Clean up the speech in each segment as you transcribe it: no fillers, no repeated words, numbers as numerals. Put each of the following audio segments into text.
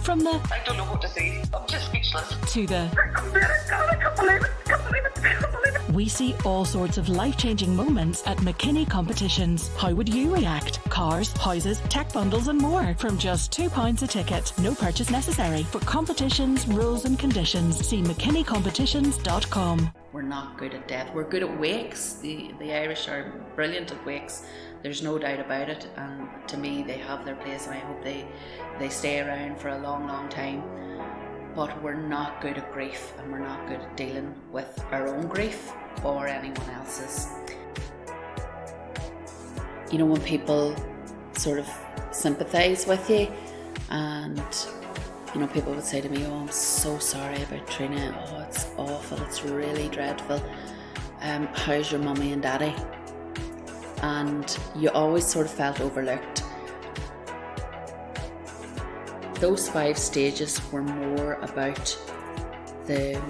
From the I don't know what to say. I'm just speechless. to the I can't believe it. we see all sorts of life-changing moments at McKinney competitions. How would you react? Cars, houses, tech bundles and more from just £2 a ticket. No purchase necessary. For competitions, rules and conditions, see mckinneycompetitions.com. We're not good at death. We're good at wakes. The Irish are brilliant at wakes. There's no doubt about it. And to me, they have their place, and I hope they stay around for a long, long time. But we're not good at grief, and we're not good at dealing with our own grief or anyone else's. You know, when people sort of sympathise with you, and you know, people would say to me, "Oh, I'm so sorry about Triona. Oh, it's awful. It's really dreadful. How's your mummy and daddy?" And you always sort of felt overlooked. Those 5 stages were more about the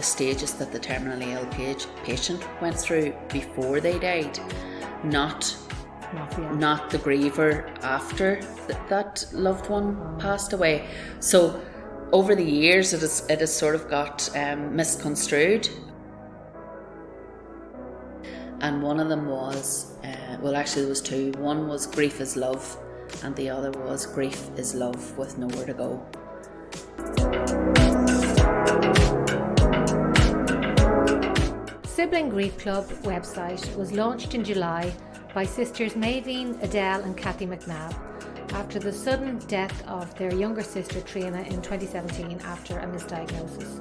stages that the terminally ill patient went through before they died, not the griever after that loved one passed away. So over the years it has sort of got misconstrued. And one of them was, well actually there was 2. One was grief is love, and the other was grief is love with nowhere to go. Sibling Grief Club website was launched in July by sisters Maeveen, Edel and Cathy McNabb after the sudden death of their younger sister Triona in 2017 after a misdiagnosis.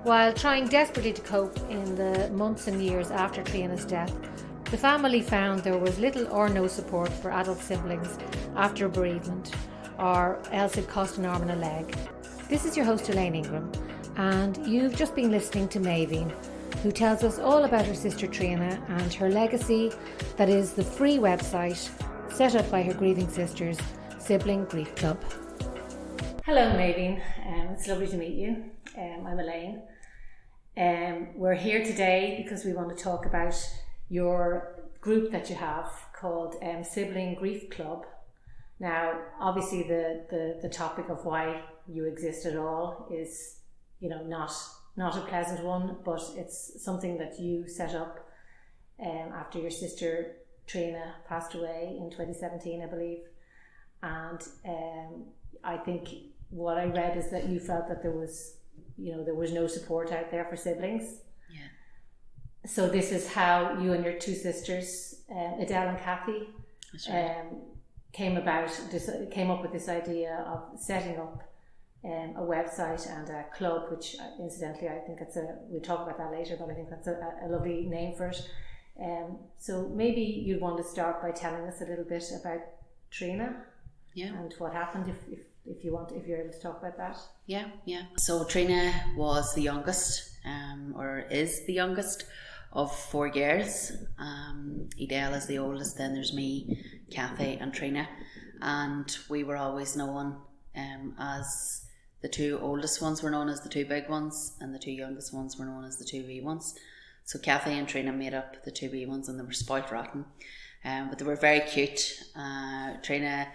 While trying desperately to cope in the months and years after Triona's death, the family found there was little or no support for adult siblings after bereavement, or else it cost an arm and a leg. This is your host Elaine Ingram, and you've just been listening to Maeveen, who tells us all about her sister Triona and her legacy, that is the free website set up by her grieving sisters, Sibling Grief Club. Hello Maeveen, it's lovely to meet you. I'm Elaine. We're here today because we want to talk about your group that you have called Sibling Grief Club. Now, obviously the topic of why you exist at all is, you know, not a pleasant one, but it's something that you set up after your sister Triona passed away in 2017, I believe. And I think what I read is that you felt that there was no support out there for siblings. Yeah. So this is how you and your 2 sisters, Edel and Cathy, came up with this idea of setting up a website and a club, which incidentally I think we'll talk about that later, but I think that's a lovely name for it. So maybe you'd want to start by telling us a little bit about Triona, and what happened, if you're able to talk about that. Yeah. So Triona was the youngest, or is the youngest of 4 girls. Edel is the oldest, then there's me, Cathy and Triona, and we were always known as the 2 oldest ones were known as the 2 big ones, and the 2 youngest ones were known as the 2 wee ones. So Cathy and Triona made up the 2 wee ones, and they were spoilt rotten, but they were very cute. Triona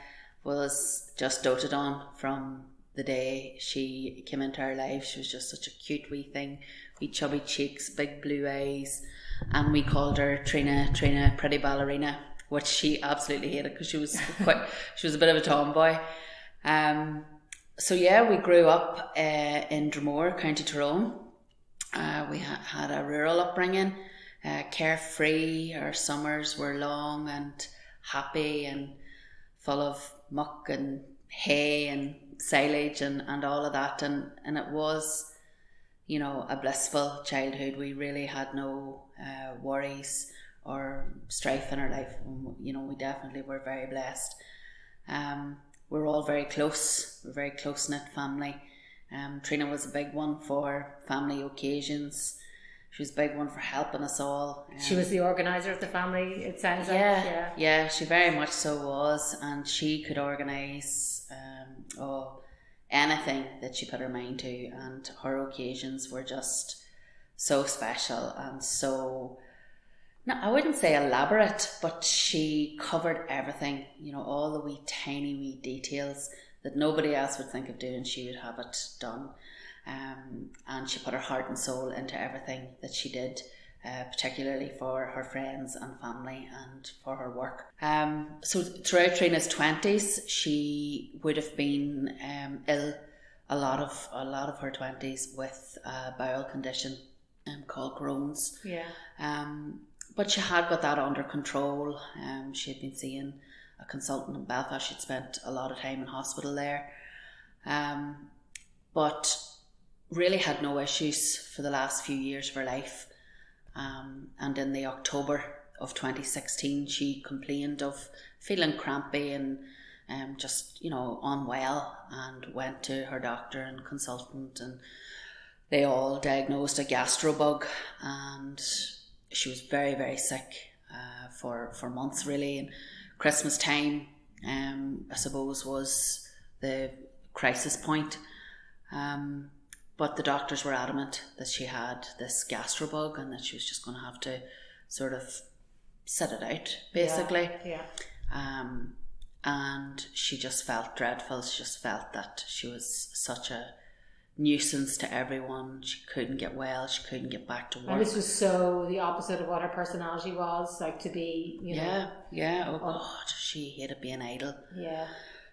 was just doted on from the day she came into our lives. She was just such a cute wee thing, wee chubby cheeks, big blue eyes, and we called her Triona Pretty Ballerina, which she absolutely hated because she was a bit of a tomboy. So yeah, we grew up in Dromore, County Tyrone. We had a rural upbringing, carefree. Our summers were long and happy and full of muck and hay and silage and all of that, and it was, you know, a blissful childhood. We really had no worries or strife in our life. You know, we definitely were very blessed. We're all very close. We're a very close-knit family. Triona was a big one for family occasions. She was a big one for helping us all. She was the organiser of the family, it sounds like. Yeah, she very much so was, and she could organise anything that she put her mind to, and her occasions were just so special and so, no, I wouldn't say elaborate, but she covered everything, you know, all the wee tiny wee details that nobody else would think of doing, she would have it done. And she put her heart and soul into everything that she did, particularly for her friends and family and for her work. So throughout Trina's 20s, she would have been ill a lot of her 20s with a bowel condition called Crohn's. Yeah. But she had got that under control. She had been seeing a consultant in Belfast. She'd spent a lot of time in hospital there. But really had no issues for the last few years of her life. And in the October of 2016, she complained of feeling crampy and just, unwell, and went to her doctor and consultant, and they all diagnosed a gastrobug, and she was very, very sick for months really. And Christmas time, I suppose, was the crisis point. But the doctors were adamant that she had this gastrobug and that she was just going to have to sort of sit it out, basically. Yeah. And she just felt dreadful. She just felt that she was such a nuisance to everyone. She couldn't get well. She couldn't get back to work. And this was so the opposite of what her personality was, like to be, Yeah. Oh God, she hated being idle. Yeah.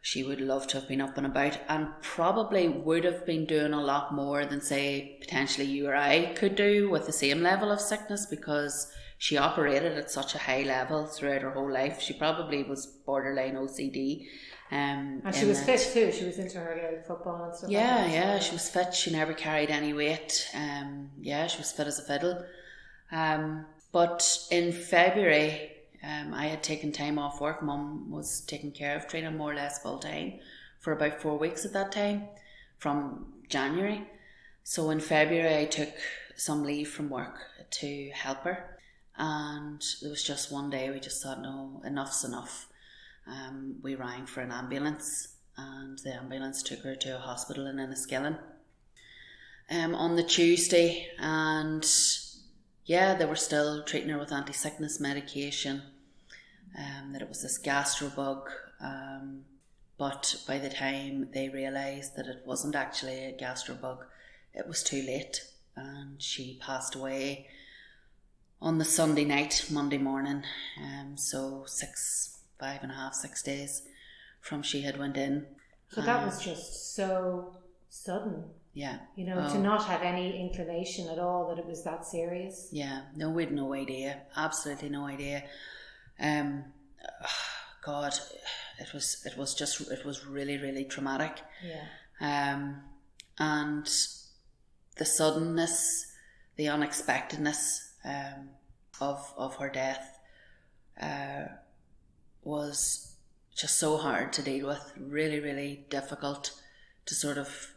She would love to have been up and about, and probably would have been doing a lot more than, say, potentially you or I could do with the same level of sickness, because she operated at such a high level throughout her whole life. She probably was borderline OCD. And she was fit too. She was into her Gaelic football and stuff. Yeah, she was fit. She never carried any weight. She was fit as a fiddle. But in February, I had taken time off work. Mum was taking care of Trina more or less full time for about 4 weeks at that time, from January. So in February I took some leave from work to help her, and there was just one day we just thought, no, enough's enough. We rang for an ambulance, and the ambulance took her to a hospital in Enniskillen on the Tuesday, and they were still treating her with anti-sickness medication, that it was this gastrobug, but by the time they realised that it wasn't actually a gastrobug, it was too late, and she passed away on the Sunday night, Monday morning, so 6 days from she had went in. So that was just so sudden. Yeah. To not have any inclination at all that it was that serious. Yeah, no, we had no idea. Absolutely no idea. God, it was really, really traumatic. Yeah. And the suddenness, the unexpectedness of her death was just so hard to deal with. Really, really difficult to sort of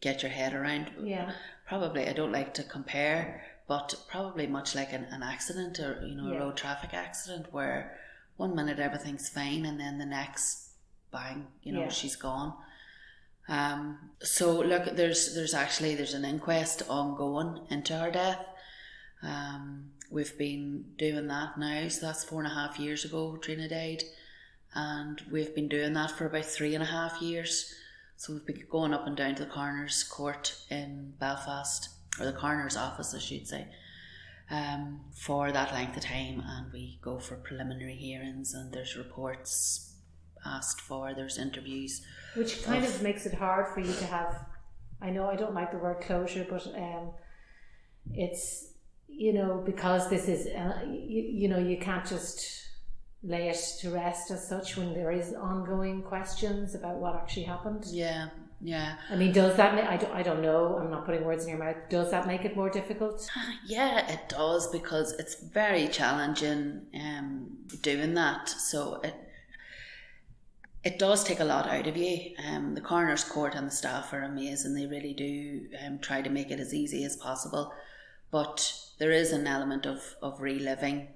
get your head around. Yeah. Probably, I don't like to compare, but probably much like an accident, or a road traffic accident, where 1 minute everything's fine and then the next, bang, she's gone. So look, there's an inquest ongoing into her death. We've been doing that now, so that's 4.5 years ago Trina died, and we've been doing that for about 3.5 years. So we've been going up and down to the coroner's court in Belfast, or the coroner's office I should say, for that length of time, and we go for preliminary hearings, and there's reports asked for, there's interviews. Which kind of makes it hard for you to have, I know I don't like the word closure, but it's, because this is, you can't just lay it to rest as such when there is ongoing questions about what actually happened. Yeah. I mean, does that make, I don't know, I'm not putting words in your mouth, does that make it more difficult? Yeah, it does, because it's very challenging doing that. So it does take a lot out of you. The coroner's court and the staff are amazing. They really do try to make it as easy as possible. But there is an element of reliving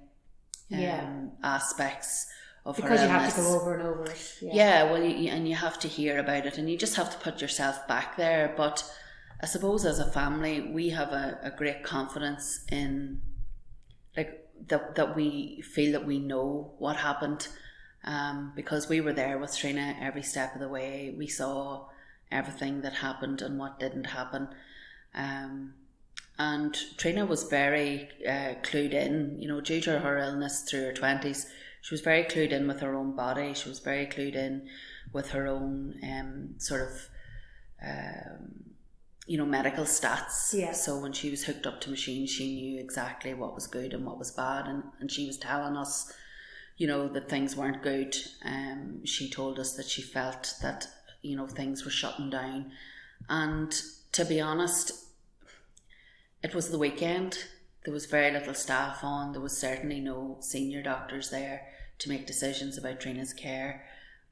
aspects of her illness. Because you have to go over and over it. Well, you have to hear about it, and you just have to put yourself back there. But I suppose as a family, we have a great confidence in, like, that we feel that we know what happened. because we were there with Triona every step of the way. We saw everything that happened and what didn't happen. And Triona was very clued in, due to her illness through her 20s. She was very clued in with her own body. She was very clued in with her own medical stats. Yeah. So when she was hooked up to machines, she knew exactly what was good and what was bad. And she was telling us, that things weren't good. She told us that she felt that, things were shutting down. And to be honest, it was the weekend. There was very little staff on. There was certainly no senior doctors there to make decisions about Trina's care.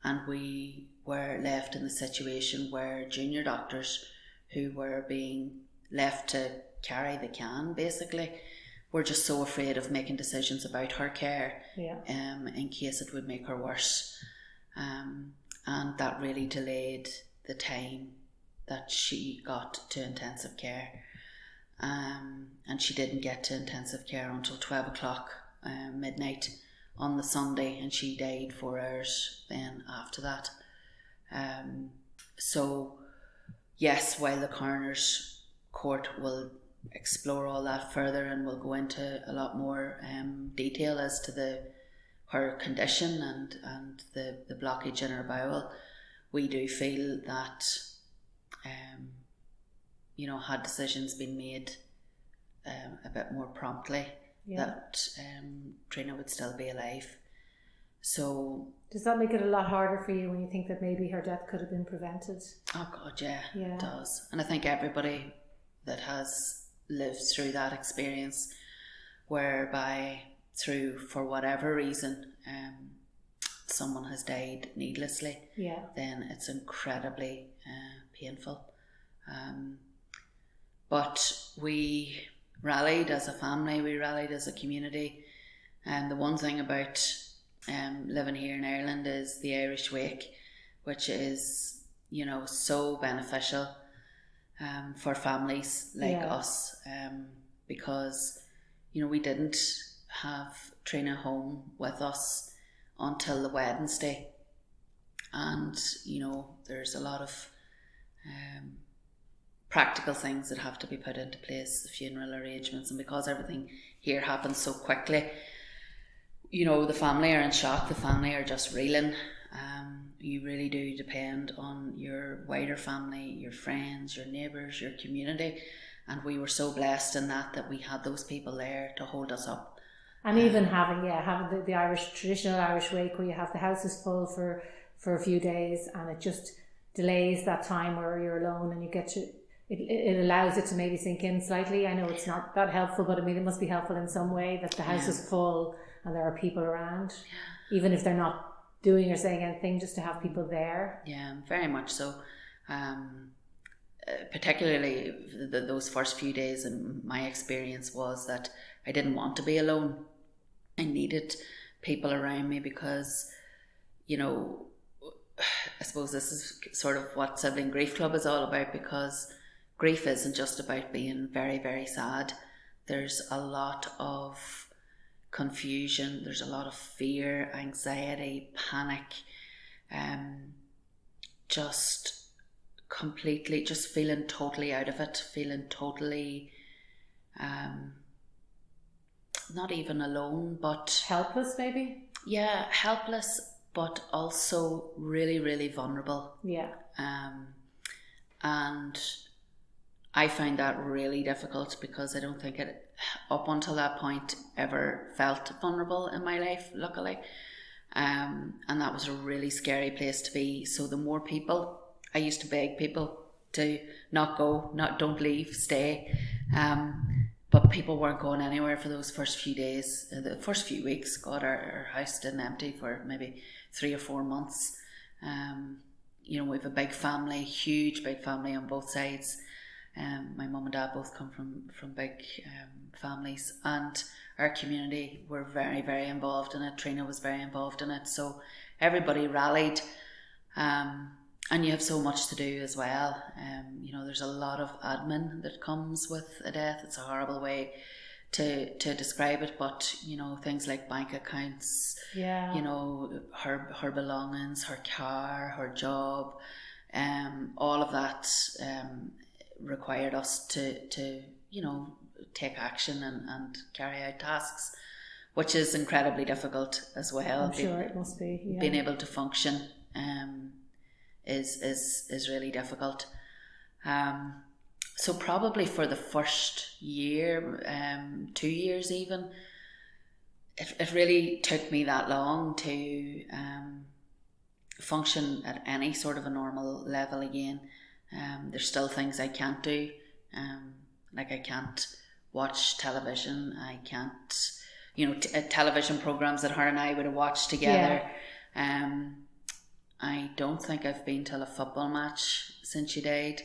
And we were left in the situation where junior doctors who were being left to carry the can, basically, were just so afraid of making decisions about her care, in case it would make her worse. And that really delayed the time that she got to intensive care. And she didn't get to intensive care until 12 o'clock midnight on the Sunday, and she died 4 hours then after that. So yes, while the coroner's court will explore all that further and will go into a lot more detail as to her condition and the blockage in her bowel, we do feel that had decisions been made a bit more promptly, that Triona would still be alive. So does that make it a lot harder for you when you think that maybe her death could have been prevented? Oh God, yeah. It does. And I think everybody that has lived through that experience, whereby for whatever reason, someone has died needlessly, then it's incredibly painful. But we rallied as a family, we rallied as a community. And the one thing about living here in Ireland is the Irish Wake, which is, so beneficial for families like us, because, we didn't have Triona home with us until the Wednesday. And, there's a lot of practical things that have to be put into place, the funeral arrangements, and because everything here happens so quickly, the family are in shock, the family are just reeling. You really do depend on your wider family, your friends, your neighbours, your community, and we were so blessed in that we had those people there to hold us up. And even having the Irish, traditional Irish wake, where you have the houses full for a few days, and it just delays that time where you're alone, and you get to it allows it to maybe sink in slightly. I know it's not that helpful, but I mean, it must be helpful in some way that the house is full and there are people around, even if they're not doing or saying anything, just to have people there. Yeah, very much so. Particularly those first few days, and my experience was that I didn't want to be alone. I needed people around me because, I suppose this is sort of what Sibling Grief Club is all about, because grief isn't just about being very, very sad. There's a lot of confusion, there's a lot of fear, anxiety, panic, just feeling totally out of it, feeling totally not even alone, but helpless, maybe. Yeah, helpless, but also really, really vulnerable. And I find that really difficult because I don't think it, up until that point, ever felt vulnerable in my life, luckily. And that was a really scary place to be. So the more people, I used to beg people to not go, don't leave, stay. But people weren't going anywhere for those first few days, the first few weeks. God, our house didn't empty for maybe 3 or 4 months. We have a big family, huge big family on both sides. My mum and dad both come from big families, and our community were very, very involved in it. Triona was very involved in it, so everybody rallied. And you have so much to do as well. There's a lot of admin that comes with a death. It's a horrible way to describe it, but things like bank accounts, her belongings, her car, her job, all of that required us to take action and carry out tasks, which is incredibly difficult as well. I'm sure it must be. Yeah. Being able to function is really difficult. So probably for the first year, 2 years even, it really took me that long to function at any sort of a normal level again. There's still things I can't do. Like I can't watch television. I can't, television programs that her and I would have watched together. Yeah. I don't think I've been to a football match since she died.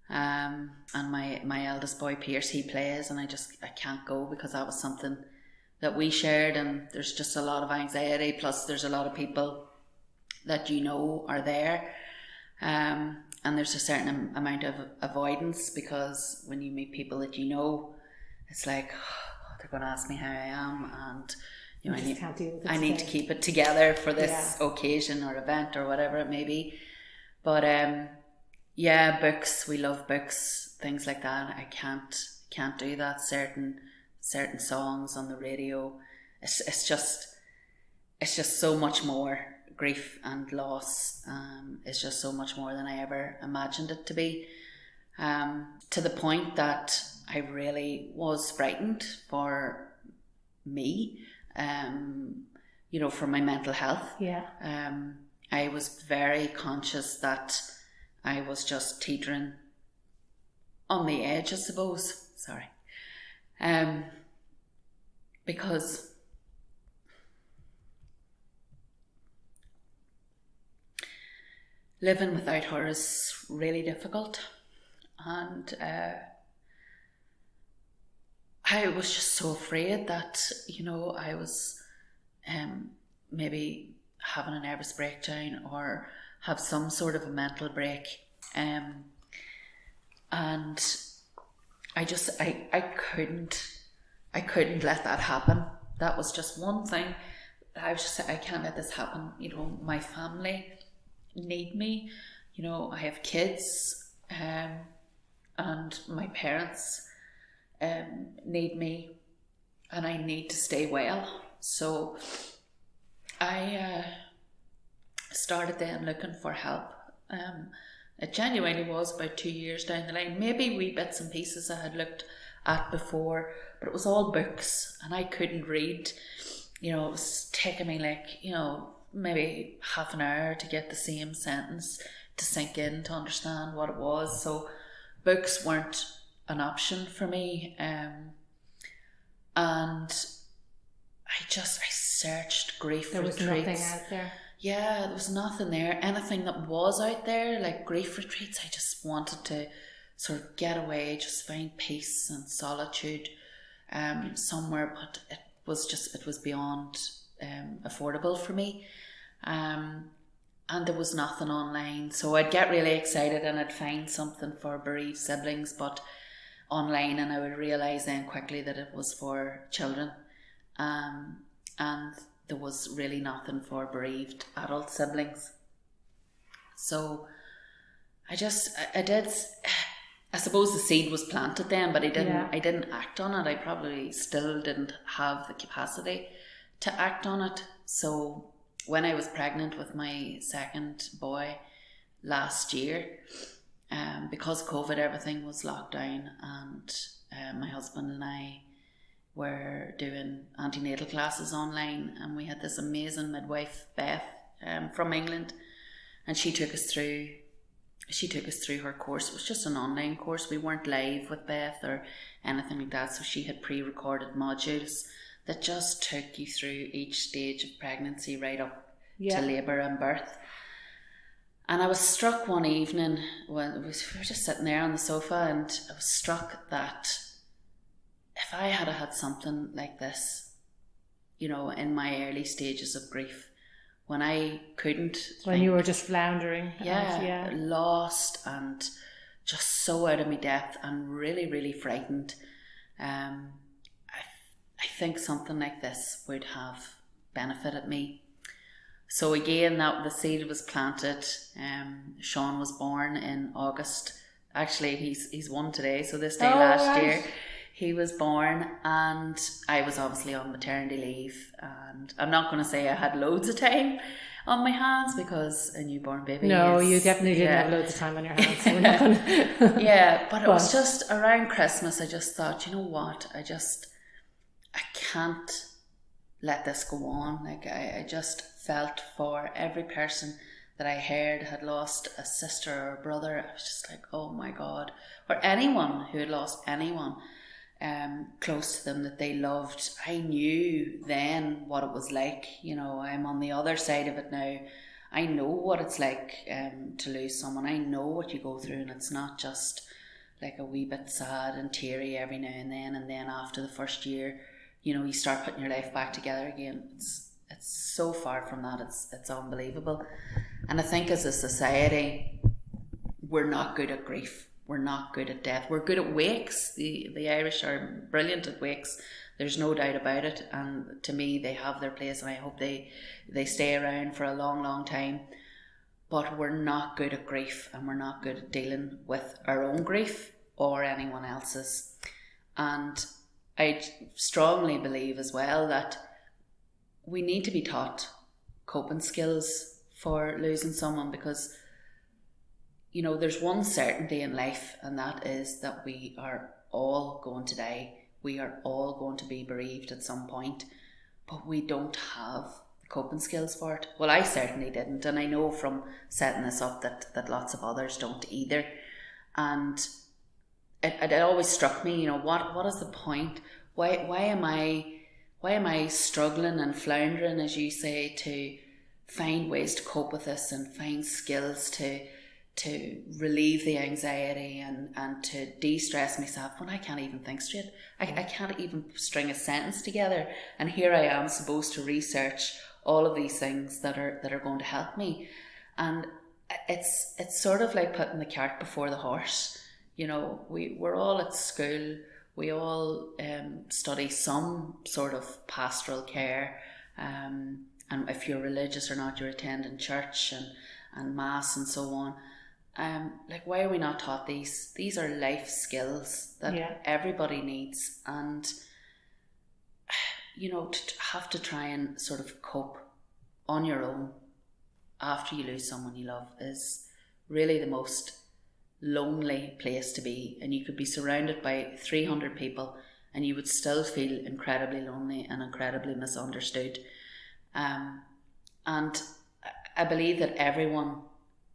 And my eldest boy Pierce, he plays, and I can't go because that was something that we shared, and there's just a lot of anxiety, plus there's a lot of people that are there, and there's a certain amount of avoidance, because when you meet people that it's like, they're going to ask me how I am, and I need to keep it together for this occasion or event or whatever it may be. But books, we love books, things like that. I can't do that. Certain songs on the radio, it's just so much more. Grief and loss is just so much more than I ever imagined it to be, to the point that I really was frightened for me, for my mental health. I was very conscious that I was just teetering on the edge, I suppose. Sorry. Because living without her is really difficult. And I was just so afraid that, I was maybe having a nervous breakdown or have some sort of a mental break. And I couldn't let that happen. That was just one thing. I was just, I can't let this happen. My family need me. I have kids, and my parents need me, and I need to stay well. So I started then looking for help. It genuinely was about 2 years down the line, maybe wee bits and pieces I had looked at before, but it was all books, and I couldn't read. It was taking me maybe half an hour to get the same sentence to sink in, to understand what it was. So books weren't an option for me, and I searched grief retreats. There was nothing out there. Yeah, there was nothing there. Anything that was out there, like grief retreats, I just wanted to sort of get away, just find peace and solitude somewhere, but it was beyond affordable for me. And there was nothing online. So I'd get really excited and I'd find something for bereaved siblings, but online, and I would realise then quickly that it was for children. And there was really nothing for bereaved adult siblings. So I suppose the seed was planted then, but I didn't act on it. I probably still didn't have the capacity to act on it. So when I was pregnant with my second boy last year, because of COVID, everything was locked down, and my husband and I were doing antenatal classes online, and we had this amazing midwife, Beth, from England, and she took us through her course. It was just an online course. We weren't live with Beth or anything like that, so she had pre-recorded modules that just took you through each stage of pregnancy right up to labour and birth. And I was struck one evening when we were just sitting there on the sofa, and I was struck that if I had had something like this, in my early stages of grief, when I couldn't when you were just floundering, lost and just so out of my depth and really, really frightened, I think something like this would have benefited me. So again, that the seed was planted. Sean was born in August. Actually, he's 1 today, so this day last year he was born, and I was obviously on maternity leave, and I'm not going to say I had loads of time on my hands, because a newborn baby you definitely didn't have loads of time on your hands, so we're not going to... Yeah, but it was just around Christmas, I just thought, you know what, I can't let this go on. Like, I just felt for every person that I heard had lost a sister or a brother. I was just like, oh my God. Or anyone who had lost anyone close to them that they loved. I knew then what it was like. You know, I'm on the other side of it now. I know what it's like to lose someone. I know what you go through, and it's not just like a wee bit sad and teary every now and then after the first year, you know, you start putting your life back together again. It's so far from that. It's unbelievable. And I think as a society, we're not good at grief. We're not good at death. We're good at wakes. The Irish are brilliant at wakes. There's no doubt about it. And to me, they have their place, and I hope they stay around for a long, long time. But we're not good at grief, and we're not good at dealing with our own grief or anyone else's. And I strongly believe as well that we need to be taught coping skills for losing someone, because, you know, there's one certainty in life, and that is that we are all going to die. We are all going to be bereaved at some point, but we don't have coping skills for it. Well, I certainly didn't, and I know from setting this up that lots of others don't either. And it always struck me, you know, what is the point? Why am I struggling and floundering, as you say, to find ways to cope with this and find skills to relieve the anxiety and to de-stress myself when I can't even think straight? I can't even string a sentence together, and here I am supposed to research all of these things that are going to help me. And it's sort of like putting the cart before the horse. You know, we're all at school, we all study some sort of pastoral care, and if you're religious or not, you're attending church and mass and so on. Like, why are we not taught these? These are life skills that everybody needs, and you know, to have to try and sort of cope on your own after you lose someone you love is really the most lonely place to be. And you could be surrounded by 300 people and you would still feel incredibly lonely and incredibly misunderstood. And I believe that everyone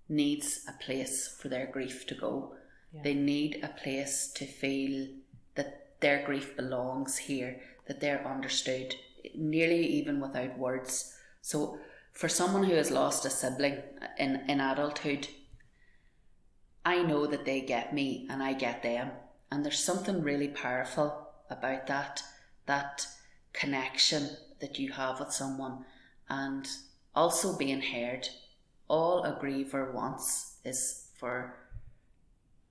needs a place for their grief to go. They need a place to feel that their grief belongs here, that they're understood, nearly even without words. So for someone who has lost a sibling in adulthood, I know that they get me and I get them. And there's something really powerful about that connection that you have with someone, and also being heard. All a griever wants is for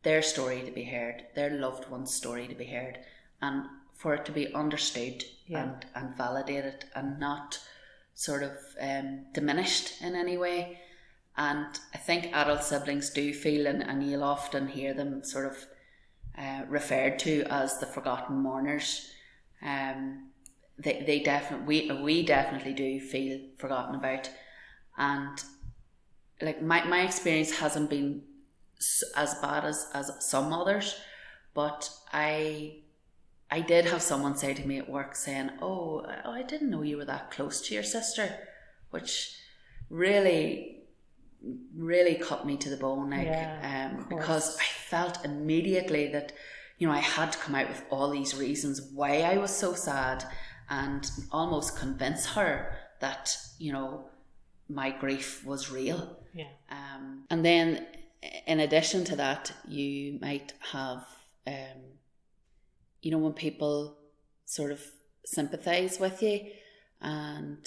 their story to be heard, their loved one's story to be heard, and for it to be understood and validated, and not sort of diminished in any way. And I think adult siblings do feel, and you'll often hear them sort of referred to as the forgotten mourners. We definitely do feel forgotten about. And like my experience hasn't been as bad as some others, but I did have someone say to me at work saying, oh, I didn't know you were that close to your sister, which really cut me to the bone, because I felt immediately that, you know, I had to come out with all these reasons why I was so sad and almost convince her that, you know, my grief was real. And then in addition to that, you might have you know, when people sort of sympathise with you, and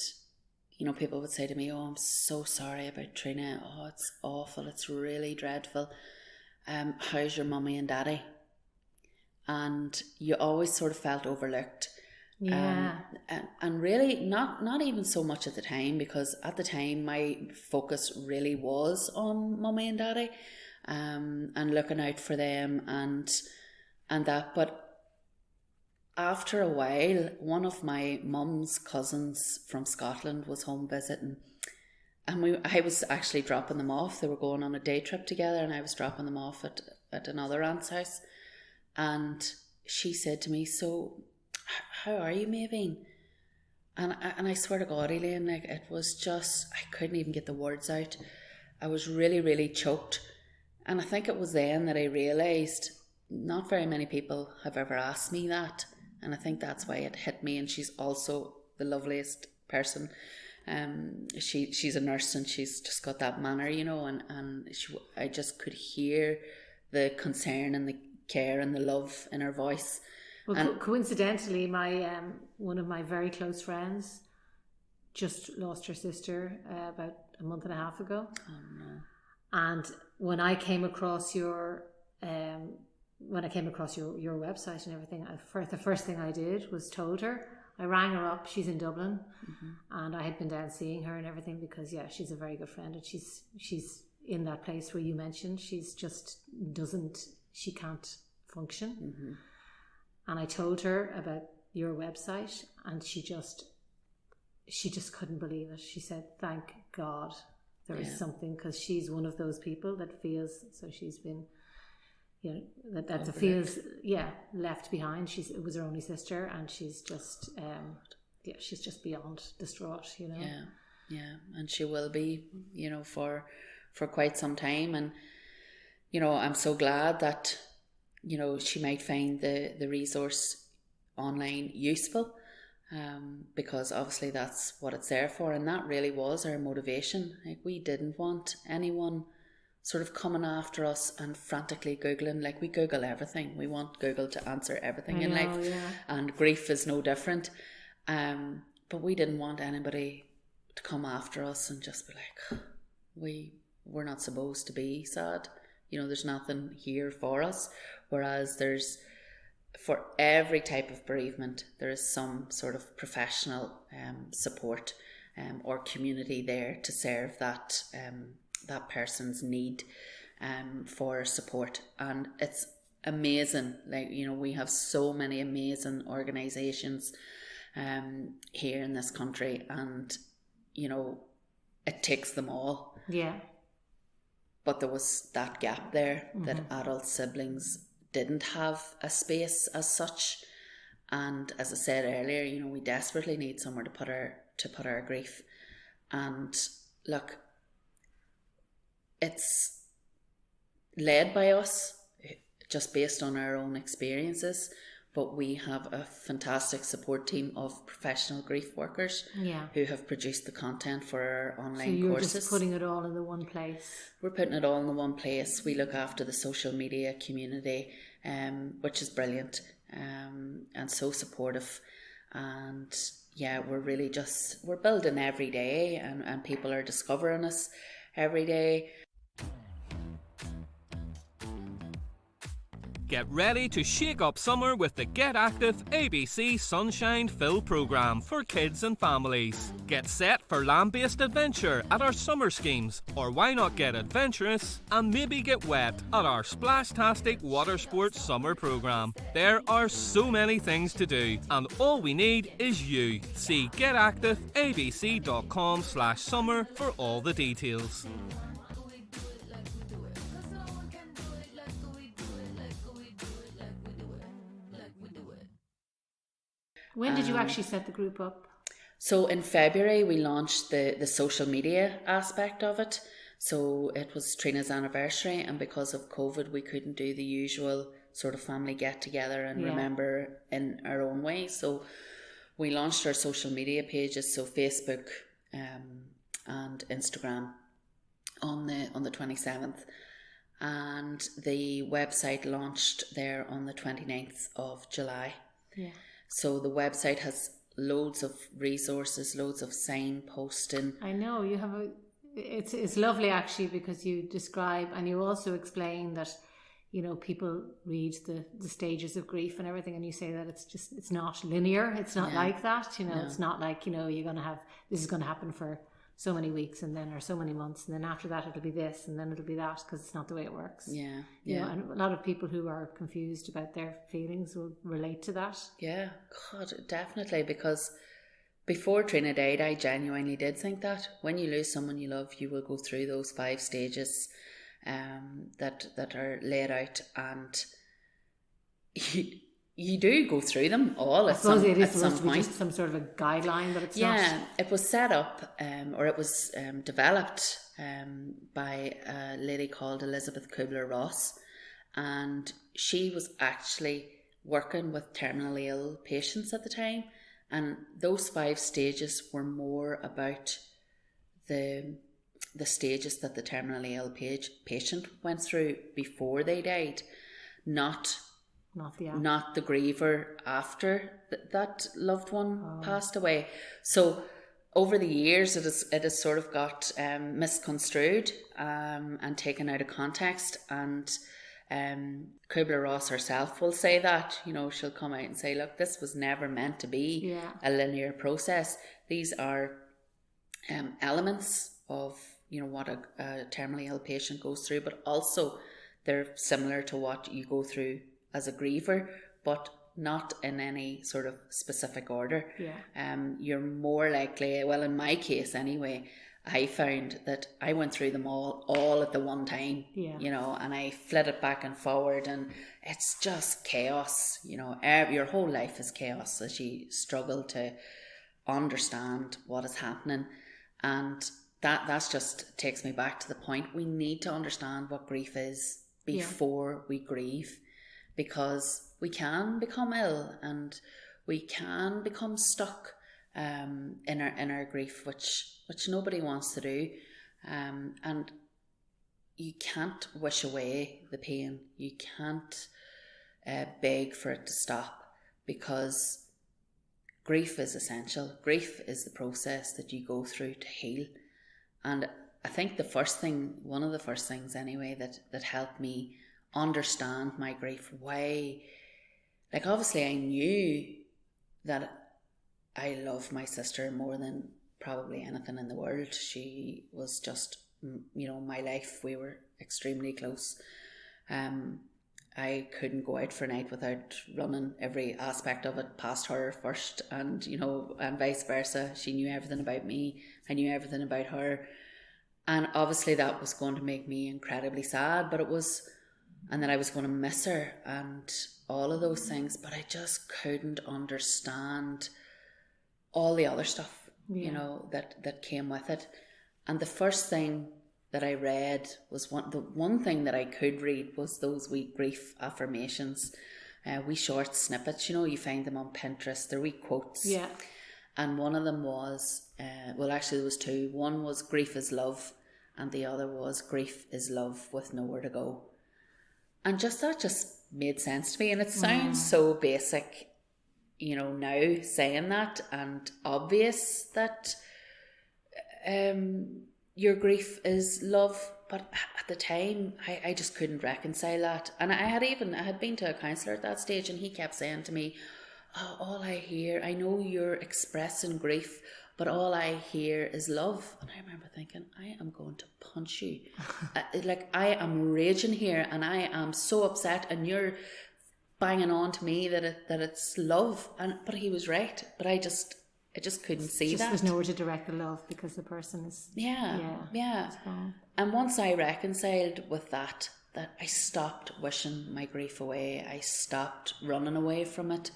you know, people would say to me, oh, I'm so sorry about Triona, oh, it's awful, it's really dreadful, how's your mummy and daddy? And you always sort of felt overlooked. Yeah. And really not even so much at the time, because at the time my focus really was on mummy and daddy, and looking out for them and that. But after a while, one of my mum's cousins from Scotland was home visiting, and I was actually dropping them off. They were going on a day trip together, and I was dropping them off at another aunt's house. And she said to me, "So, how are you, Maeveen?" And I swear to God, Elaine, like, it was just, I couldn't even get the words out. I was really, really choked. And I think it was then that I realised not very many people have ever asked me that. And I think that's why it hit me. And she's also the loveliest person. She's a nurse, and she's just got that manner, you know, and I just could hear the concern and the care and the love in her voice. Well, coincidentally, my one of my very close friends just lost her sister about a month and a half ago. Oh no! And when I came across your website and everything, the first thing I did was told her. I rang her up. She's in Dublin, and I had been down seeing her and everything, because she's a very good friend, and she's in that place where you mentioned. She's just she can't function. And I told her about your website, and she just couldn't believe it. She said, "Thank God there is something," because she's one of those people that feels, so she's been, you know, that feels left behind. It was her only sister, and she's just she's just beyond distraught, you know. Yeah, and she will be, you know, for quite some time. And you know, I'm so glad that, you know, she might find the resource online useful, because obviously that's what it's there for. And that really was our motivation. Like, we didn't want anyone sort of coming after us and frantically Googling. Like, we Google everything. We want Google to answer everything in life. And grief is no different. But we didn't want anybody to come after us and just be like, we're not supposed to be sad. You know, there's nothing here for us. Whereas for every type of bereavement, there is some sort of professional support or community there to serve that person's need for support. And it's amazing. Like, you know, we have so many amazing organisations here in this country, and, you know, it takes them all. Yeah. But there was that gap there, that adult siblings didn't have a space as such. And as I said earlier, you know, we desperately need somewhere to put our grief. And look, it's led by us, just based on our own experiences, but we have a fantastic support team of professional grief workers who have produced the content for our online courses. So you're just putting it all in the one place? We're putting it all in the one place. We look after the social media community, which is brilliant, and so supportive. And yeah, we're really we're building every day, and people are discovering us every day. Get ready to shake up summer with the Get Active ABC Sunshine Fill programme for kids and families. Get set for land-based adventure at our summer schemes, or why not get adventurous and maybe get wet at our Splashtastic Water Sports Summer programme. There are so many things to do, and all we need is you. See getactiveabc.com/summer for all the details. When did you actually set the group up? So in February we launched the social media aspect of it. So it was Trina's anniversary, and because of COVID we couldn't do the usual sort of family get together and remember in our own way. So we launched our social media pages, so Facebook and Instagram on the 27th, and the website launched there on the 29th of July. Yeah. So the website has loads of resources, loads of signposting. I know you have it's lovely actually, because you describe and you also explain that, people read the stages of grief and everything, and you say that it's not linear. It's not like that. It's not like, you're going to have, this is going to happen for so many weeks and then, or so many months, and then after that it'll be this and then it'll be that, because it's not the way it works. And a lot of people who are confused about their feelings will relate to that. God, definitely, because before Triona died, I genuinely did think that when you lose someone you love, you will go through those 5 stages that are laid out, and you do go through them all at some point. It is just some sort of a guideline, but it's not. Yeah, it was set up, or it was developed by a lady called Elizabeth Kubler-Ross, and she was actually working with terminally ill patients at the time, and those 5 stages were more about the stages that the terminally ill patient went through before they died, not the griever after that loved one passed away. So over the years it has sort of got misconstrued and taken out of context, and Kubler-Ross herself will say that, she'll come out and say, look, this was never meant to be a linear process. These are elements of what a terminally ill patient goes through, but also they're similar to what you go through as a griever, but not in any sort of specific order. You're more likely, well, in my case anyway, I found that I went through them all at the one time, and I flitted back and forward, and it's just chaos. Your whole life is chaos as you struggle to understand what is happening, and that's just takes me back to the point. We need to understand what grief is before we grieve, because we can become ill and we can become stuck in our grief, which nobody wants to do, and you can't wish away the pain. You can't beg for it to stop, because grief is essential. Grief is the process that you go through to heal. And I think one of the first things anyway that helped me understand my grief, obviously I knew that I love my sister more than probably anything in the world. She was just, my life. We were extremely close. I couldn't go out for a night without running every aspect of it past her first, and and vice versa. She knew everything about me, I knew everything about her, and obviously that was going to make me incredibly sad, and then I was going to miss her and all of those things, but I just couldn't understand all the other stuff, that came with it. And the first thing that I read was the one thing that I could read was those wee grief affirmations, wee short snippets. You find them on Pinterest. They're wee quotes. Yeah. And one of them was, actually there was 2. One was grief is love, and the other was grief is love with nowhere to go. And that just made sense to me. And it sounds so basic, now saying that, and obvious that your grief is love, but at the time I just couldn't reconcile that. And I had been to a counsellor at that stage, and he kept saying to me, all I hear, I know you're expressing grief, but all I hear is love. And I remember thinking, I am going to punch you. I am raging here, and I am so upset, and you're banging on to me that it's love. But he was right. But I just couldn't see that. There's nowhere to direct the love, because the person is... Yeah. And once I reconciled with that I stopped wishing my grief away. I stopped running away from it.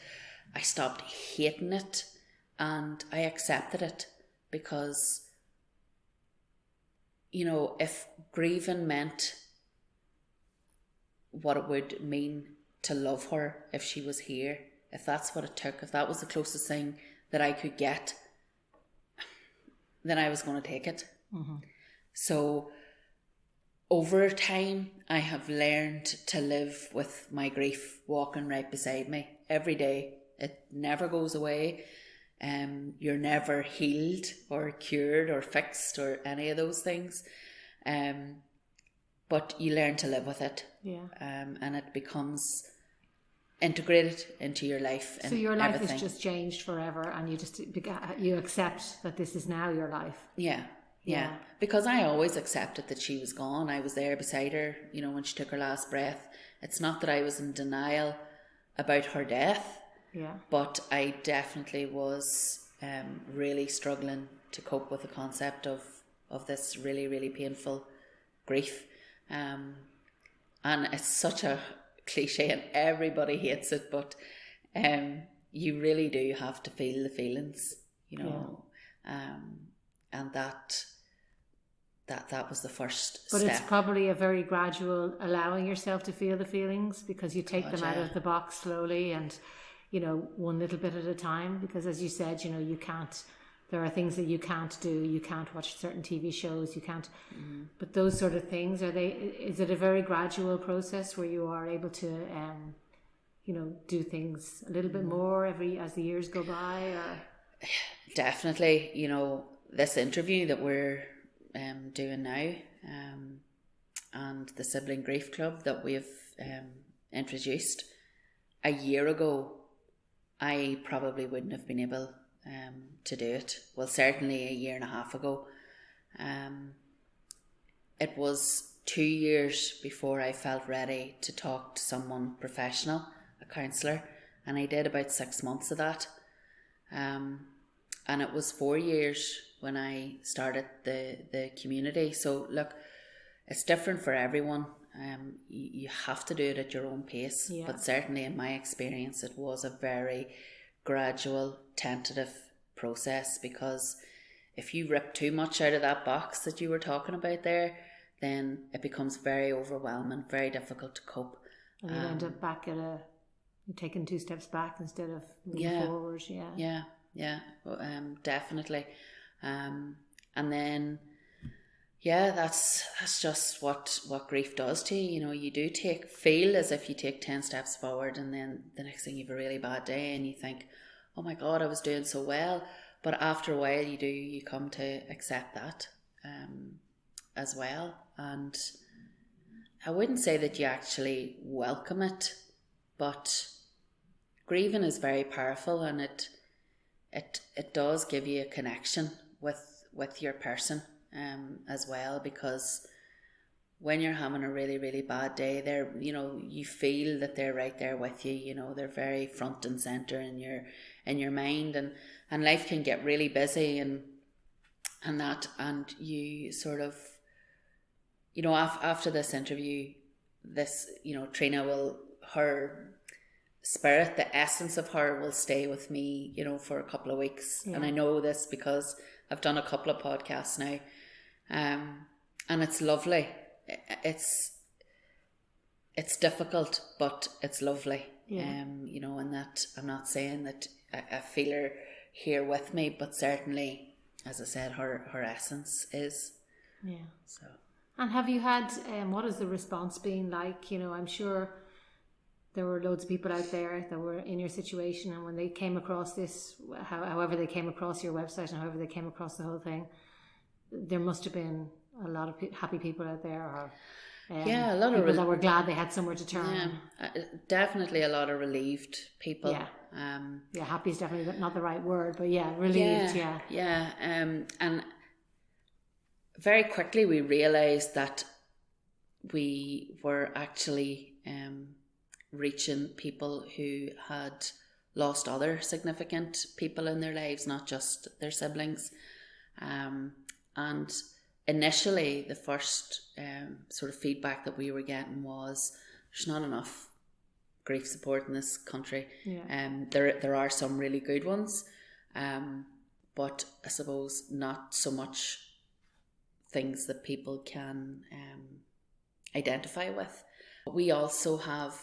I stopped hating it, and I accepted it, because, if grieving meant what it would mean to love her if she was here, if that's what it took, if that was the closest thing that I could get, then I was going to take it. Mm-hmm. So over time, I have learned to live with my grief walking right beside me every day. It never goes away. You're never healed or cured or fixed or any of those things. but you learn to live with it. Yeah. And it becomes integrated into your life. So your life everything. has just changed forever, and you accept that this is now your life. Yeah. Because I always accepted that she was gone. I was there beside her, when she took her last breath. It's not that I was in denial about her death, but I definitely was really struggling to cope with the concept of this really, really painful grief. And it's such a cliche and everybody hates it, but you really do have to feel the feelings, and that was the first but step. it's probably a very gradual allowing yourself to feel the feelings, because you take them out of the box slowly and one little bit at a time, because as you said, you can't, there are things that you can't do. You can't watch certain TV shows, you can't, but those sort of things, is it a very gradual process where you are able to do things a little bit more as the years go by? Or definitely, this interview that we're doing now, and the Sibling Grief Club that we've introduced, a year ago I probably wouldn't have been able to do it. Well, certainly a year and a half ago. It was 2 years before I felt ready to talk to someone professional, a counsellor, and I did about 6 months of that. And it was 4 years when I started the community. So look, it's different for everyone. You have to do it at your own pace, but certainly in my experience it was a very gradual, tentative process, because if you rip too much out of that box that you were talking about there, then it becomes very overwhelming, very difficult to cope. And you end up back you're taking 2 steps back instead of moving forward. Definitely. And then that's just what grief does to you. You do feel as if you take 10 steps forward, and then the next thing you have a really bad day and you think, oh my God, I was doing so well. But after a while you come to accept that as well. And I wouldn't say that you actually welcome it, but grieving is very powerful, and it does give you a connection with your person as well, because when you're having a really, really bad day, you feel that they're right there with you. They're very front and center in your mind, and life can get really busy and you sort of, after this interview, Triona her spirit, the essence of her will stay with me, for a couple of weeks. And I know this because I've done a couple of podcasts now, and it's lovely. It's difficult, but it's lovely. And that I'm not saying that I feel her here with me, but certainly, as I said, her essence is. So. And have you had, what has the response been like? I'm sure there were loads of people out there that were in your situation, and when they came across this, however they came across your website and however they came across the whole thing, there must have been a lot of happy people out there, or a lot of people that were glad they had somewhere to turn. Definitely a lot of relieved people. Happy is definitely not the right word, but relieved. And very quickly we realised that we were actually reaching people who had lost other significant people in their lives, not just their siblings. And initially the first sort of feedback that we were getting was, there's not enough grief support in this country. There are some really good ones, but I suppose not so much things that people can identify with. We also have,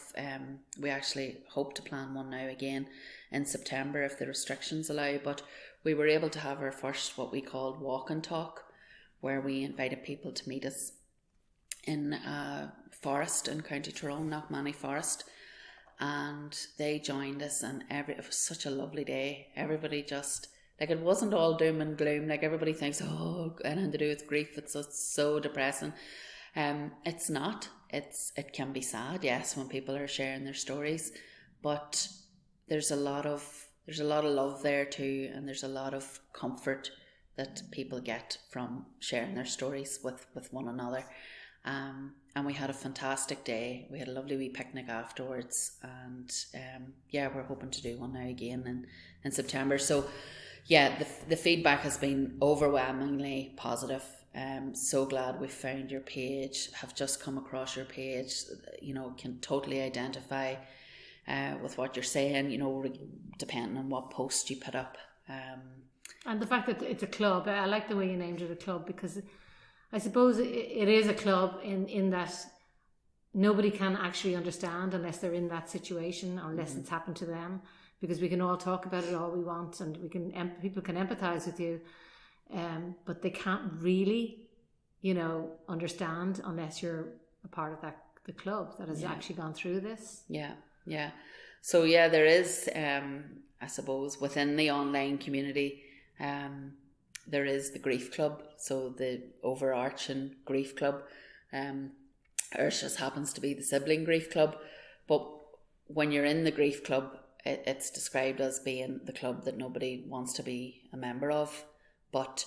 we actually hope to plan one now again in September if the restrictions allow, but we were able to have our first what we called walk and talk, where we invited people to meet us in a forest in County Tyrone, Knockmany Forest, and they joined us, and it was such a lovely day. Everybody just, it wasn't all doom and gloom, everybody thinks, anything to do with grief, it's so depressing. It's not. It can be sad, yes, when people are sharing their stories, but there's a lot of love there too, and there's a lot of comfort that people get from sharing their stories with one another. And we had a fantastic day. We had a lovely wee picnic afterwards, and we're hoping to do one now again in September. So yeah, the feedback has been overwhelmingly positive. So glad we found your page, have just come across your page, can totally identify with what you're saying, depending on what post you put up. And the fact that it's a club, I like the way you named it a club, because I suppose it is a club in that nobody can actually understand unless they're in that situation or unless it's happened to them, because we can all talk about it all we want, and people can empathize with you, but they can't really, understand unless you're a part of the club that has actually gone through this. Yeah. So there is, I suppose, within the online community, there is the Grief Club, so the overarching Grief Club. Ours just happens to be the Sibling Grief Club, but when you're in the Grief Club, it's described as being the club that nobody wants to be a member of, but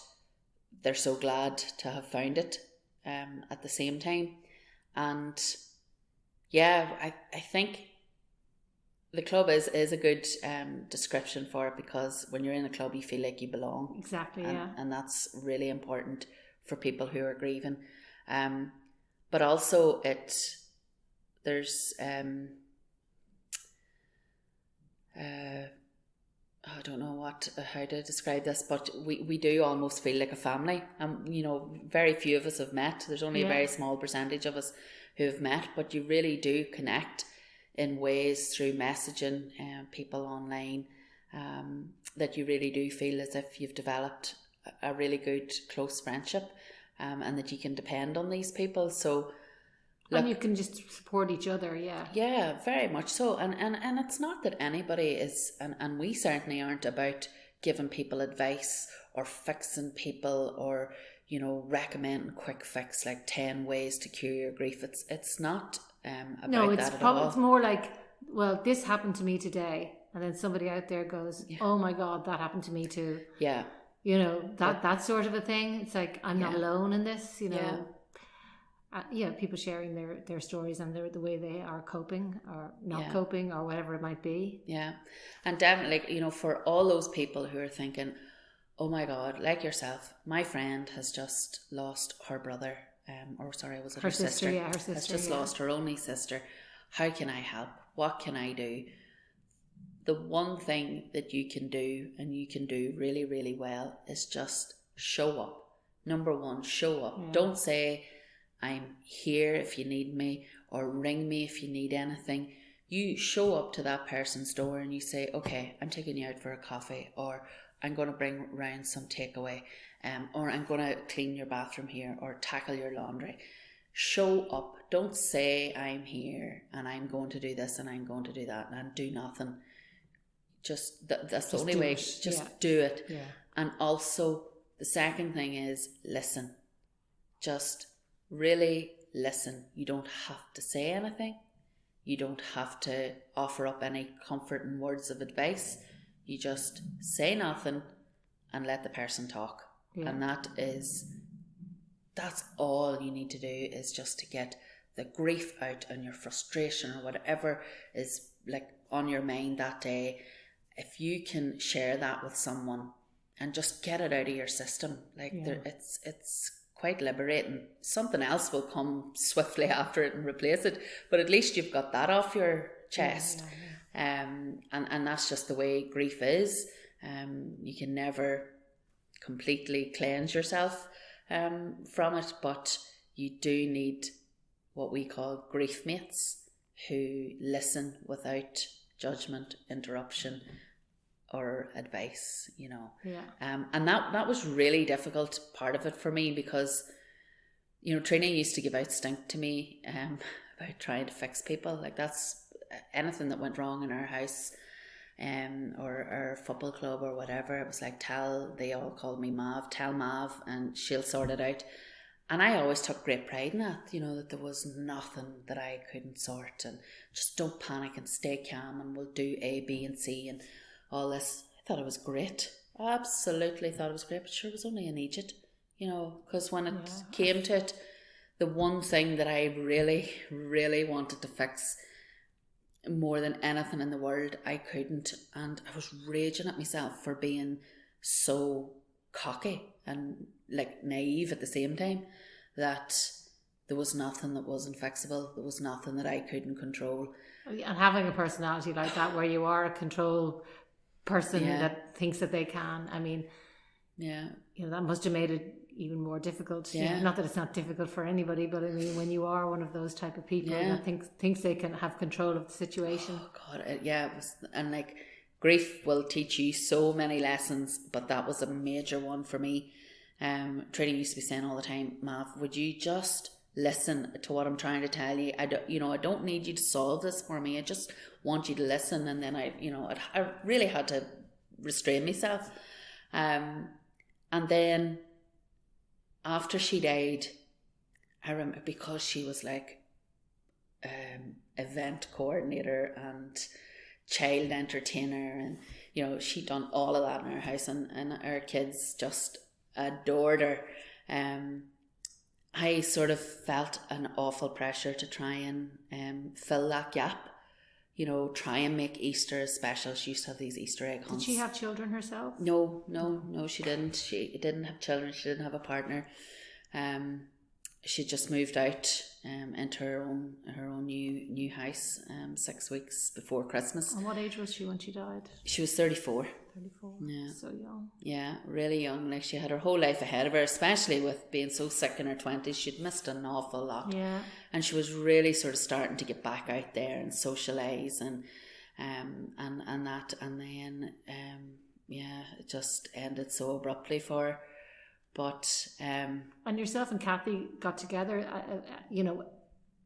they're so glad to have found it at the same time. And I think the club is a good description for it, because when you're in a club you feel like you belong. Exactly, and that's really important for people who are grieving. But also there's I don't know how to describe this, but we do almost feel like a family. Very few of us have met. There's only a very small percentage of us who have met, but you really do connect in ways through messaging people online, that you really do feel as if you've developed a really good close friendship, and that you can depend on these people. So and you can just support each other. Yeah, very much so. And it's not that anybody is, and we certainly aren't about giving people advice or fixing people or recommending quick fix like 10 ways to cure your grief. It's not about that at all. It's more like, well, this happened to me today, and then somebody out there goes, oh my God, that happened to me too. Yeah. That sort of a thing. It's like, I'm not alone in this, people sharing their stories and the way they are coping or not coping or whatever it might be. Yeah. And definitely, for all those people who are thinking, oh my God, like yourself, my friend has just lost her brother, her sister? Yeah, her sister has just lost her only sister. How can I help? What can I do? The one thing that you can do, and you can do really, really well, is just show up. Number one, show up. Yeah. Don't say, I'm here if you need me, or ring me if you need anything. You show up to that person's door and you say, okay, I'm taking you out for a coffee, or I'm going to bring round some takeaway, or I'm going to clean your bathroom here, or tackle your laundry. Show up. Don't say I'm here and I'm going to do this and I'm going to do that and do nothing. That's the only way. Just do it. Yeah. And also the second thing is listen. Just really listen. You don't have to say anything. You don't have to offer up any comforting words of advice. You just say nothing and let the person talk. Yeah. And that's all you need to do, is just to get the grief out and your frustration or whatever is like on your mind that day. If you can share that with someone and just get it out of your system, it's quite liberating. Something else will come swiftly after it and replace it, but at least you've got that off your chest. And that's just the way grief is. You can never completely cleanse yourself from it, but you do need what we call grief mates who listen without judgment, interruption or advice, and that was really difficult part of it for me, because Triona used to give out stink to me about trying to fix people. Like, that's anything that went wrong in our house or our football club or whatever. It was like, they all called me Mav, tell Mav and she'll sort it out. And I always took great pride in that, you know, that there was nothing that I couldn't sort, and just don't panic and stay calm, and we'll do A, B and C and all this. I thought it was great. I absolutely thought it was great, but sure, it was only an Egypt, you know, because when it came to it, the one thing that I really, really wanted to fix more than anything in the world, I couldn't. And I was raging at myself for being so cocky and like naive at the same time, that there was nothing that wasn't fixable. There was nothing that I couldn't control. And having a personality like that, where you are a control person that thinks that they can, I mean, you know, that must have made it even more difficult. You know, not that it's not difficult for anybody, but I mean, when you are one of those type of people that thinks they can have control of the situation. Oh God, it was, and like, grief will teach you so many lessons, but that was a major one for me. Triona used to be saying all the time, Mav, would you just listen to what I'm trying to tell you? I don't need you to solve this for me. I just want you to listen. And then I really had to restrain myself. And then after she died, I remember, because she was like event coordinator and child entertainer, and you know, she'd done all of that in our house, and our kids just adored her. I sort of felt an awful pressure to try and fill that gap, you know, try and make Easter special. She used to have these Easter egg hunts. Did she have children herself? No, she didn't. She didn't have children. She didn't have a partner. She just moved out into her own new house 6 weeks before Christmas. And what age was she when she died? She was 34. 34. Yeah. So young. Yeah, really young. Like, she had her whole life ahead of her, especially with being so sick in her 20s. She'd missed an awful lot. Yeah. And she was really sort of starting to get back out there and socialise and that. And then it just ended so abruptly for her. But and yourself and Cathy got together. You know,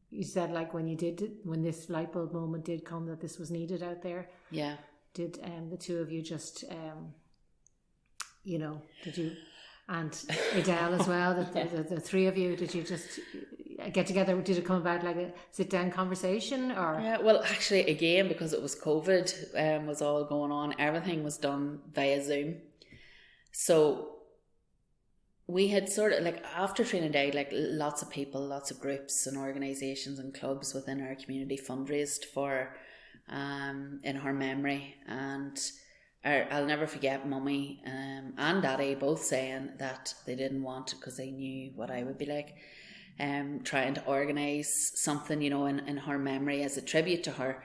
you said like when this light bulb moment did come, that this was needed out there. Yeah. Did the two of you just you know, did you, and Edel as well, the three of you, did you just get together? Did it come about like a sit down conversation, or? Yeah, well, actually, again, because it was COVID, was all going on, everything was done via Zoom. So we had sort of, like, after Triona died, like, lots of people, lots of groups and organisations and clubs within our community fundraised for in her memory. And I'll never forget Mummy and Daddy both saying that they didn't want, because they knew what I would be like, trying to organise something, you know, in her memory as a tribute to her.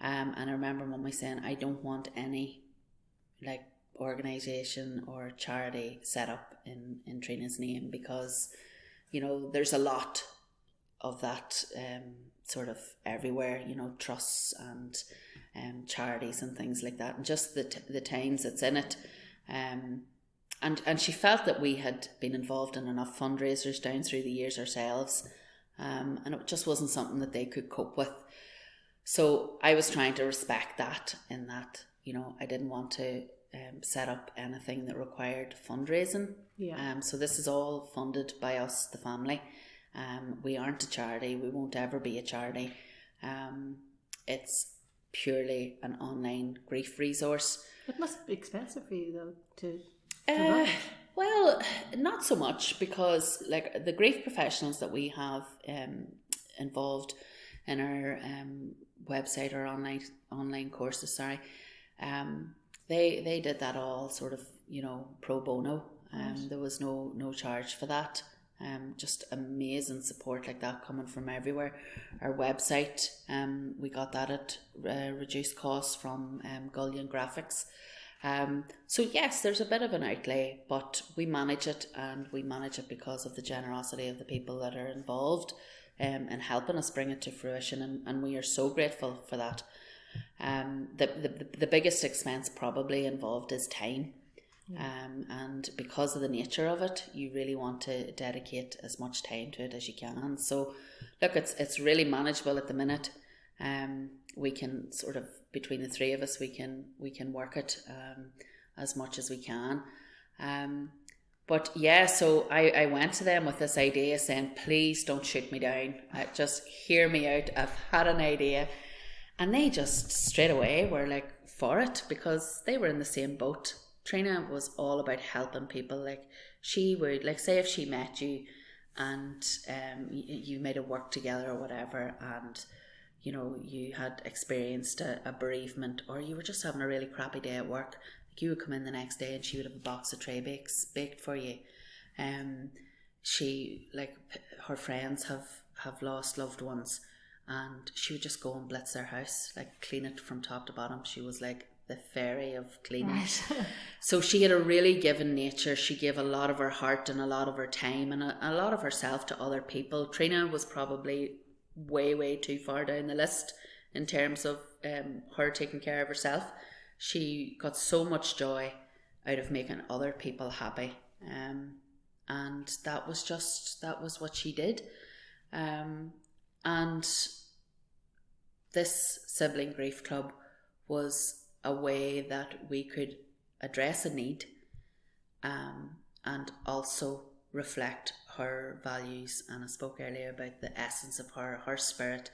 And I remember Mummy saying, I don't want any, like, organisation or charity set up in Trina's name, because, you know, there's a lot of that sort of everywhere, you know, trusts and charities and things like that, and just the times it's in it. And she felt that we had been involved in enough fundraisers down through the years ourselves, and it just wasn't something that they could cope with. So I was trying to respect that, in that, you know, I didn't want to set up anything that required fundraising. Yeah. So this is all funded by us, the family. We aren't a charity. We won't ever be a charity. It's purely an online grief resource. It must be expensive for you though to run. Well, not so much, because like the grief professionals that we have involved in our website or online courses, they did that all sort of, you know, pro bono. There was no charge for that. Just amazing support like that coming from everywhere. Our website, we got that at reduced cost from Gullion Graphics. So yes, there's a bit of an outlay, but we manage it, and we manage it because of the generosity of the people that are involved in helping us bring it to fruition, and we are so grateful for that. The biggest expense probably involved is time. And because of the nature of it, you really want to dedicate as much time to it as you can. So look, it's really manageable at the minute. We can sort of, between the three of us, we can work it as much as we can. But yeah, so I went to them with this idea saying, please don't shoot me down. Just hear me out. I've had an idea. And they just straight away were like for it, because they were in the same boat. Triona was all about helping people. Like, she would, like, say if she met you and you made a work together or whatever, and you know, you had experienced a bereavement, or you were just having a really crappy day at work, you would come in the next day and she would have a box of tray baked for you. She, like, her friends have lost loved ones, and she would just go and blitz their house, like clean it from top to bottom. She was like the fairy of cleaning. Right. So she had a really given nature. She gave a lot of her heart and a lot of her time and a lot of herself to other people. Triona was probably way too far down the list in terms of her taking care of herself. She got so much joy out of making other people happy, and that was what she did. And this Sibling Grief Club was a way that we could address a need, and also reflect her values. And I spoke earlier about the essence of her spirit,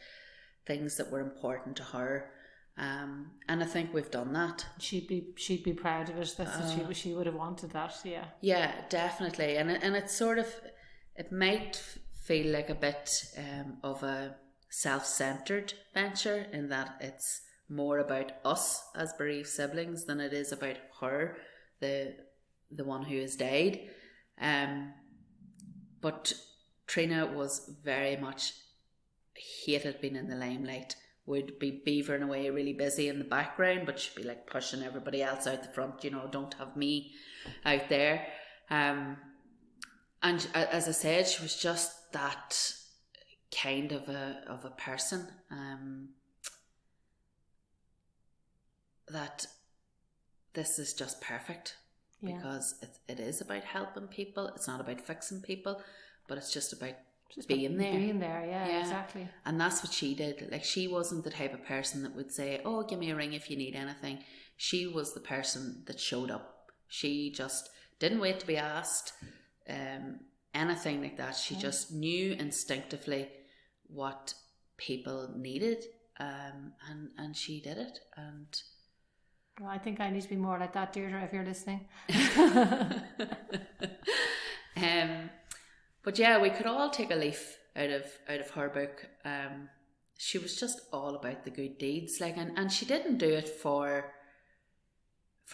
things that were important to her. And I think we've done that. She'd be proud of it. That's what she would have wanted that. Yeah, definitely. And it's sort of, it might feel like a bit of a self-centered venture, in that it's more about us as bereaved siblings than it is about her, the one who has died. But Triona was very much hated being in the limelight, would be beavering away really busy in the background, but she'd be like pushing everybody else out the front, you know, don't have me out there. And as I said, she was just that kind of a person, that this is just perfect. Yeah. Because it is about helping people. It's not about fixing people, but it's just about being there. Being there, yeah, exactly. And that's what she did. Like, she wasn't the type of person that would say, oh, give me a ring if you need anything. She was the person that showed up. She just didn't wait to be asked, anything like that. She just knew instinctively what people needed, and she did it. And well, I think I need to be more like that, Deirdre, if you're listening. But yeah, we could all take a leaf out of her book. She was just all about the good deeds, like, and she didn't do it for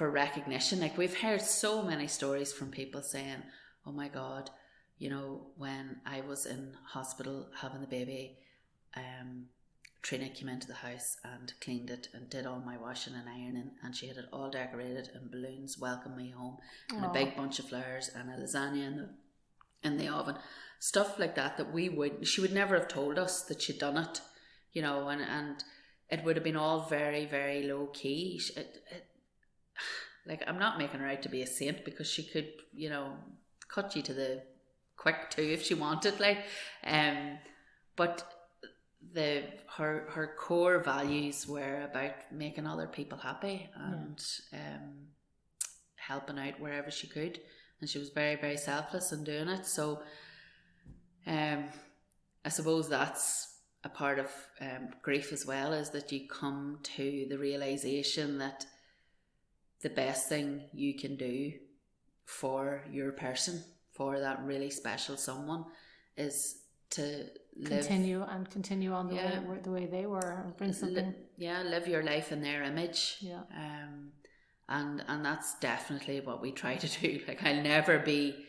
recognition. Like, we've heard so many stories from people saying, oh my God, you know, when I was in hospital having the baby, Triona came into the house and cleaned it and did all my washing and ironing, and she had it all decorated and balloons welcome me home, and a big bunch of flowers and a lasagna in the oven, stuff like that she would never have told us that she'd done it, you know, and it would have been all very, very low key. Like, I'm not making her out to be a saint, because she could, you know, cut you to the quick too if she wanted, like, but her core values were about making other people happy and helping out wherever she could, and she was very, very selfless in doing it. So I suppose that's a part of grief as well, is that you come to the realization that the best thing you can do for your person, for that really special someone, is to continue on the way they were, and bring something. Live your life in their image. Yeah. And that's definitely what we try to do. Like, I'll never be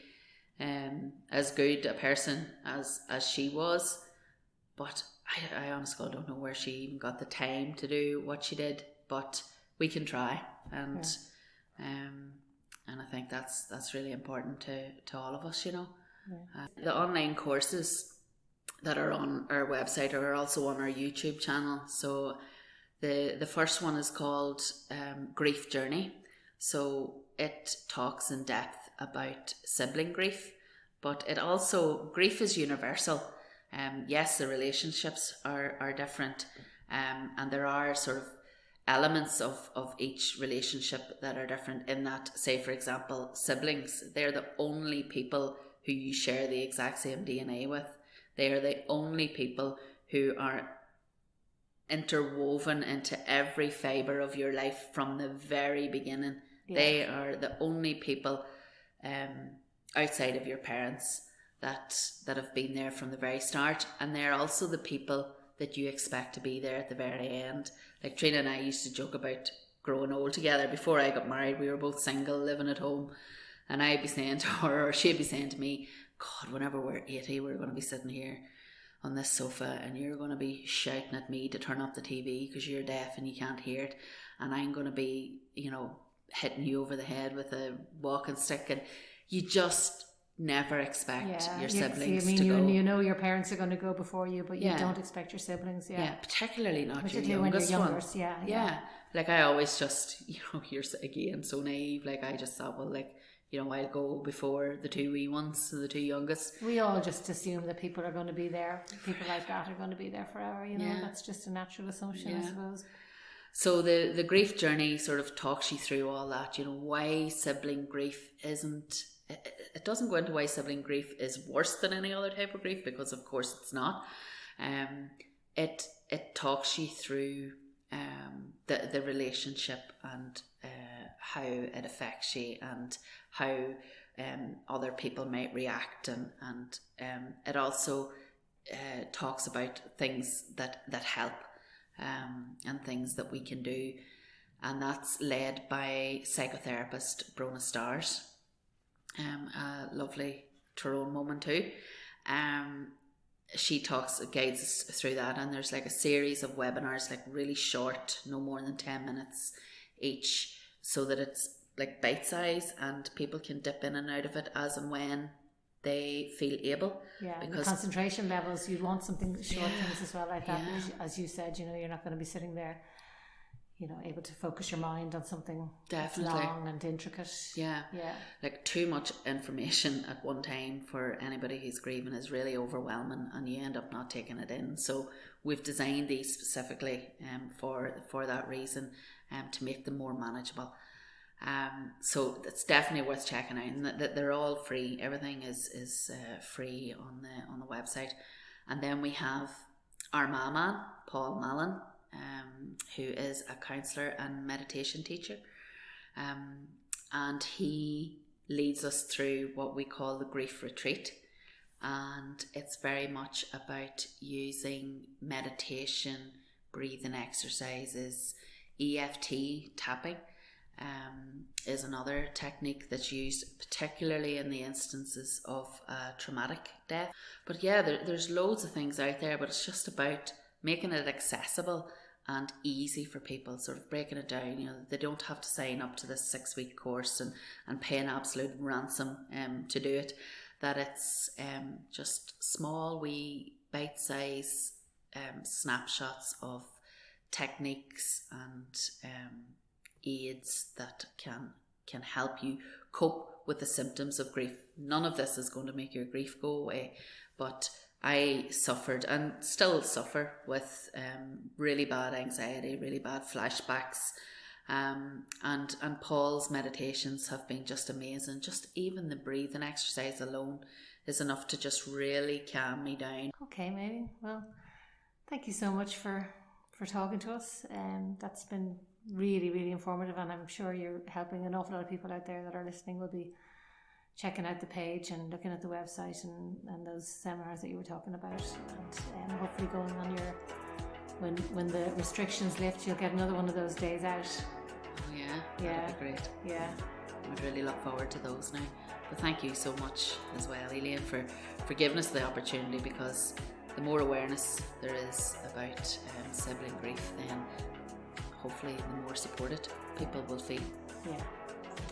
as good a person as she was, but I honestly don't know where she even got the time to do what she did, but we can try, and I think that's really important to all of us, you know. The online courses that are on our website are also on our YouTube channel. So the first one is called Grief Journey. So it talks in depth about sibling grief, but it also, grief is universal. Yes, the relationships are different, and there are sort of elements of each relationship that are different, in that, say for example, siblings, they're the only people who you share the exact same DNA with. They are the only people who are interwoven into every fibre of your life from the very beginning. Yeah. They are the only people outside of your parents that have been there from the very start, and they're also the people that you expect to be there at the very end. Like Triona and I used to joke about growing old together. Before I got married, we were both single, living at home, and I'd be saying to her, or she'd be saying to me, God, whenever we're 80, we're going to be sitting here on this sofa and you're going to be shouting at me to turn up the TV because you're deaf and you can't hear it, and I'm going to be, hitting you over the head with a walking stick, and you just never expect your siblings to go. You know your parents are going to go before you, but you don't expect your siblings. Yeah, particularly not particularly your youngest when you're ones. Yeah. Like I always just, you're again so naive. Like I just thought, well, I'll go before the two wee ones, the two youngest. We all just assume that people are going to be there. People like that are going to be there forever. That's just a natural assumption, I suppose. So the grief journey sort of talks you through all that. Why sibling grief isn't. It doesn't go into why sibling grief is worse than any other type of grief, because of course it's not. It talks you through the relationship and how it affects you and how other people might react, and it also talks about things that help and things that we can do, and that's led by psychotherapist Brona Stars. A lovely Triona woman too. She guides us through that, and there's like a series of webinars, like really short, no more than 10 minutes each, so that it's like bite size and people can dip in and out of it as and when they feel able. Yeah, because the concentration levels, you'd want something short things as well like that. Yeah. As you said, you're not going to be sitting there, able to focus your mind on something long and intricate. Yeah. Like too much information at one time for anybody who's grieving is really overwhelming, and you end up not taking it in. So we've designed these specifically for that reason, to make them more manageable. So it's definitely worth checking out, and that they're all free. Everything is free on the website. And then we have our man, Paul Mallon, who is a counsellor and meditation teacher, and he leads us through what we call the grief retreat, and it's very much about using meditation, breathing exercises. EFT tapping is another technique that's used particularly in the instances of traumatic death. But there's loads of things out there, but it's just about making it accessible and easy for people, sort of breaking it down. They don't have to sign up to this 6-week course and pay an absolute ransom to do it. That it's just small wee bite-size snapshots of techniques and aids that can help you cope with the symptoms of grief. None of this is going to make your grief go away, but I suffered and still suffer with really bad anxiety, really bad flashbacks, and Paul's meditations have been just amazing. Just even the breathing exercise alone is enough to just really calm me down. Okay, Maeveen. Well, thank you so much for talking to us. That's been really, really informative, and I'm sure you're helping an awful lot of people out there that are listening will be checking out the page and looking at the website and those seminars that you were talking about, and hopefully going on your when the restrictions lift, you'll get another one of those days out. Oh that'd be great. I'd really look forward to those now. But thank you so much as well, Elaine, for giving us the opportunity, because the more awareness there is about sibling grief, then hopefully the more supported people will feel. Yeah.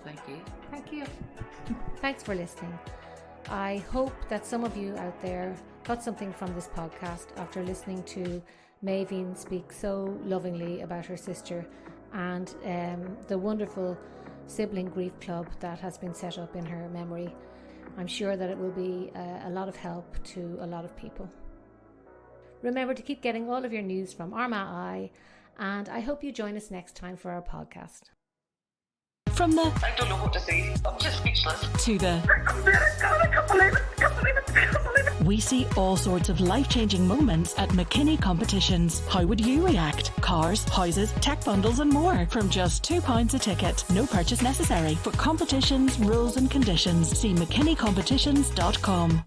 Thank you. Thank you. Thanks for listening. I hope that some of you out there got something from this podcast after listening to Maeveen speak so lovingly about her sister and the wonderful Sibling Grief Club that has been set up in her memory. I'm sure that it will be a lot of help to a lot of people. Remember to keep getting all of your news from Armagh Eye, and I hope you join us next time for our podcast. From the I don't know what to say. I'm just speechless. to the, I can't believe it. Can't believe it. Can't believe it. we see all sorts of life-changing moments at McKinney competitions. How would you react? Cars, houses, tech bundles and more from just £2 a ticket. No purchase necessary. For competitions, rules and conditions, see mckinneycompetitions.com.